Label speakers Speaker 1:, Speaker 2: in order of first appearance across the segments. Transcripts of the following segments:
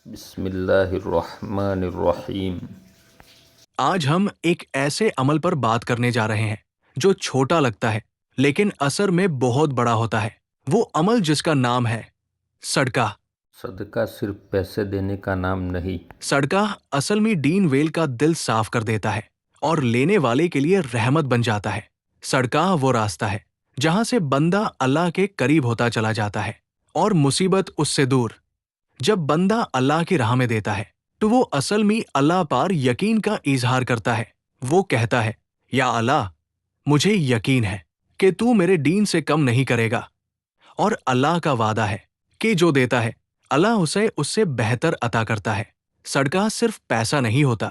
Speaker 1: بسم اللہ الرحمن الرحیم۔
Speaker 2: آج ہم ایک ایسے عمل پر بات کرنے جا رہے ہیں جو چھوٹا لگتا ہے لیکن اثر میں بہت بڑا ہوتا ہے۔ وہ عمل جس کا نام ہے صدقہ۔
Speaker 1: صدقہ صرف پیسے دینے کا نام نہیں۔
Speaker 2: صدقہ اصل میں ڈین ویل کا دل صاف کر دیتا ہے اور لینے والے کے لیے رحمت بن جاتا ہے۔ صدقہ وہ راستہ ہے جہاں سے بندہ اللہ کے قریب ہوتا چلا جاتا ہے اور مصیبت اس سے دور۔ جب بندہ اللہ کی راہ میں دیتا ہے تو وہ اصل میں اللہ پر یقین کا اظہار کرتا ہے۔ وہ کہتا ہے، یا اللہ، مجھے یقین ہے کہ تو میرے دین سے کم نہیں کرے گا، اور اللہ کا وعدہ ہے کہ جو دیتا ہے اللہ اسے اس سے بہتر عطا کرتا ہے۔ صدقہ صرف پیسہ نہیں ہوتا۔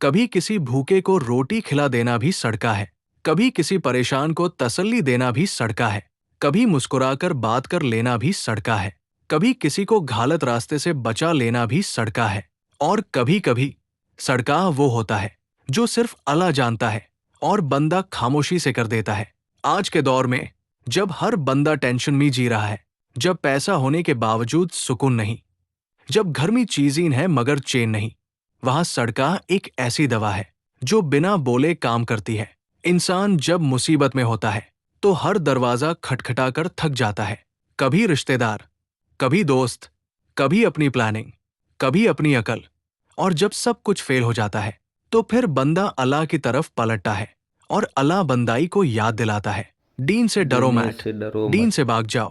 Speaker 2: کبھی کسی بھوکے کو روٹی کھلا دینا بھی صدقہ ہے۔ کبھی کسی پریشان کو تسلی دینا بھی صدقہ ہے۔ کبھی مسکرا کر بات کر لینا بھی صدقہ ہے۔ کبھی کسی کو غلط راستے سے بچا لینا بھی صدقہ ہے۔ اور کبھی کبھی صدقہ وہ ہوتا ہے جو صرف اللہ جانتا ہے اور بندہ خاموشی سے کر دیتا ہے۔ آج کے دور میں جب ہر بندہ ٹینشن میں جی رہا ہے، جب پیسہ ہونے کے باوجود سکون نہیں، جب گھر میں چیزیں ہیں مگر چین نہیں، وہاں صدقہ ایک ایسی دوا ہے جو بنا بولے کام کرتی ہے۔ انسان جب مصیبت میں ہوتا ہے تو ہر دروازہ کھٹکھٹا کر تھک جاتا ہے۔ کبھی رشتہ دار، کبھی دوست، کبھی اپنی پلاننگ، کبھی اپنی عقل، اور جب سب کچھ فیل ہو جاتا ہے تو پھر بندہ اللہ کی طرف پلٹتا ہے اور اللہ بندائی کو یاد دلاتا ہے، دین سے ڈرو
Speaker 1: دینے
Speaker 2: مت،
Speaker 1: سے ڈرو
Speaker 2: دین
Speaker 1: مت۔
Speaker 2: سے بھاگ جاؤ۔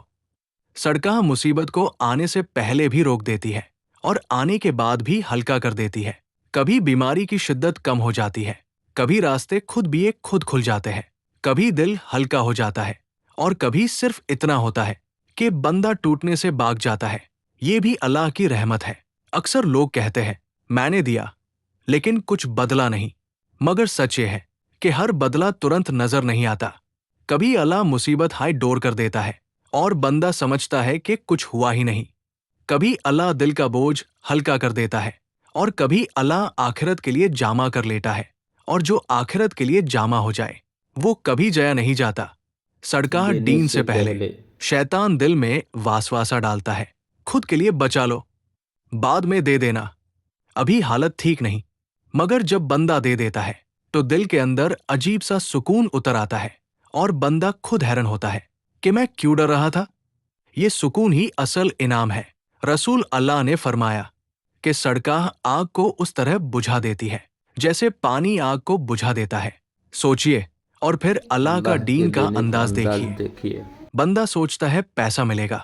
Speaker 2: صدقہ مصیبت کو آنے سے پہلے بھی روک دیتی ہے اور آنے کے بعد بھی ہلکا کر دیتی ہے۔ کبھی بیماری کی شدت کم ہو جاتی ہے، کبھی راستے خود کھل جاتے ہیں، کبھی دل ہلکا ہو جاتا ہے، اور کبھی صرف اتنا ہوتا ہے کہ بندہ ٹوٹنے سے بھاگ جاتا ہے۔ یہ بھی اللہ کی رحمت ہے۔ اکثر لوگ کہتے ہیں، میں نے دیا لیکن کچھ بدلا نہیں، مگر سچ یہ ہے کہ ہر بدلہ ترنت نظر نہیں آتا۔ کبھی اللہ مصیبت ہائی ڈور کر دیتا ہے اور بندہ سمجھتا ہے کہ کچھ ہوا ہی نہیں۔ کبھی اللہ دل کا بوجھ ہلکا کر دیتا ہے، اور کبھی اللہ آخرت کے لیے جامع کر لیتا ہے، اور جو آخرت کے لیے جامع ہو جائے وہ کبھی جایا نہیں جاتا۔ صدقہ
Speaker 1: دینے
Speaker 2: دین سے پہلے شیطان دل میں واسواسہ ڈالتا ہے، خود کے لیے بچا لو، بعد میں دے دینا، ابھی حالت ٹھیک نہیں۔ مگر جب بندہ دے دیتا ہے تو دل کے اندر عجیب سا سکون اتر آتا ہے اور بندہ خود حیران ہوتا ہے کہ میں کیوں ڈر رہا تھا۔ یہ سکون ہی اصل انعام ہے۔ رسول اللہ نے فرمایا کہ صدقہ آگ کو اس طرح بجھا دیتی ہے جیسے پانی آگ کو بجھا دیتا ہے۔ سوچئے اور پھر اللہ کا
Speaker 1: کے
Speaker 2: دین کا
Speaker 1: دینے
Speaker 2: انداز دیکھیے۔
Speaker 1: دیکھیے۔
Speaker 2: بندہ سوچتا ہے پیسہ ملے گا،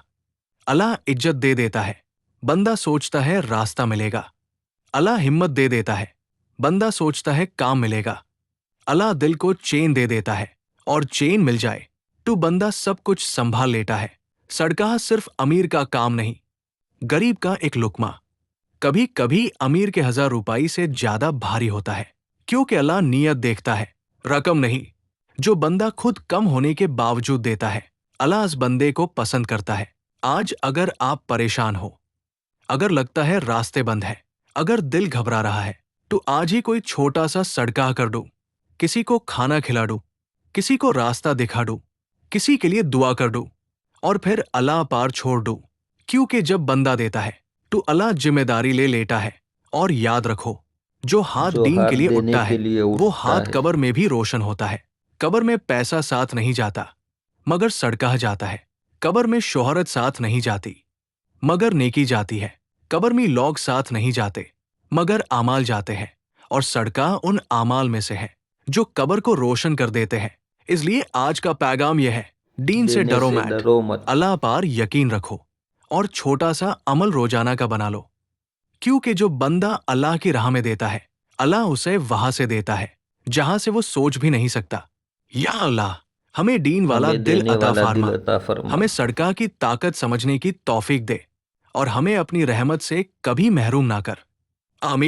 Speaker 2: اللہ عزت دے دیتا ہے۔ بندہ سوچتا ہے راستہ ملے گا، اللہ ہمت دے دیتا ہے۔ بندہ سوچتا ہے کام ملے گا، اللہ دل کو چین دے دیتا ہے، اور چین مل جائے تو بندہ سب کچھ سنبھال لیتا ہے۔ صدقہ صرف امیر کا کام نہیں، غریب کا ایک لقمہ کبھی کبھی امیر کے 1000 روپائی سے زیادہ بھاری ہوتا ہے، کیونکہ اللہ نیت دیکھتا ہے، رقم نہیں۔ جو بندہ خود کم ہونے کے باوجود دیتا ہے، اللہ اس بندے کو پسند کرتا ہے۔ آج اگر آپ پریشان ہو، اگر لگتا ہے راستے بند ہے، اگر دل گھبرا رہا ہے، تو آج ہی کوئی چھوٹا سا صدقہ کر دو۔ کسی کو کھانا کھلا دو، کسی کو راستہ دکھا دو، کسی کے لیے دعا کر دو، اور پھر اللہ پار چھوڑ دو، کیونکہ جب بندہ دیتا ہے تو اللہ ذمہ داری لے لیتا ہے۔ اور یاد رکھو، جو ہاتھ دین کے لیے اٹھتا ہے وہ ہاتھ قبر میں بھی روشن ہوتا ہے۔ قبر میں پیسہ ساتھ نہیں جاتا مگر صدقہ جاتا ہے۔ قبر میں شہرت ساتھ نہیں جاتی مگر نیکی جاتی ہے۔ قبر میں لوگ ساتھ نہیں جاتے مگر اعمال جاتے ہیں، اور صدقہ ان اعمال میں سے ہے جو قبر کو روشن کر دیتے ہیں۔ اس لیے آج کا پیغام یہ ہے، دین سے ڈرو مت، اللہ پر یقین رکھو، اور چھوٹا سا عمل روزانہ کا بنا لو، کیونکہ جو بندہ اللہ کی راہ میں دیتا ہے اللہ اسے وہاں سے دیتا ہے جہاں سے وہ سوچ بھی نہیں سکتا۔ یا اللہ، ہمیں دین والا دل عطا فرما، ہمیں صدقہ کی طاقت سمجھنے کی توفیق دے، اور ہمیں اپنی رحمت سے کبھی محروم نہ کر۔ آمین۔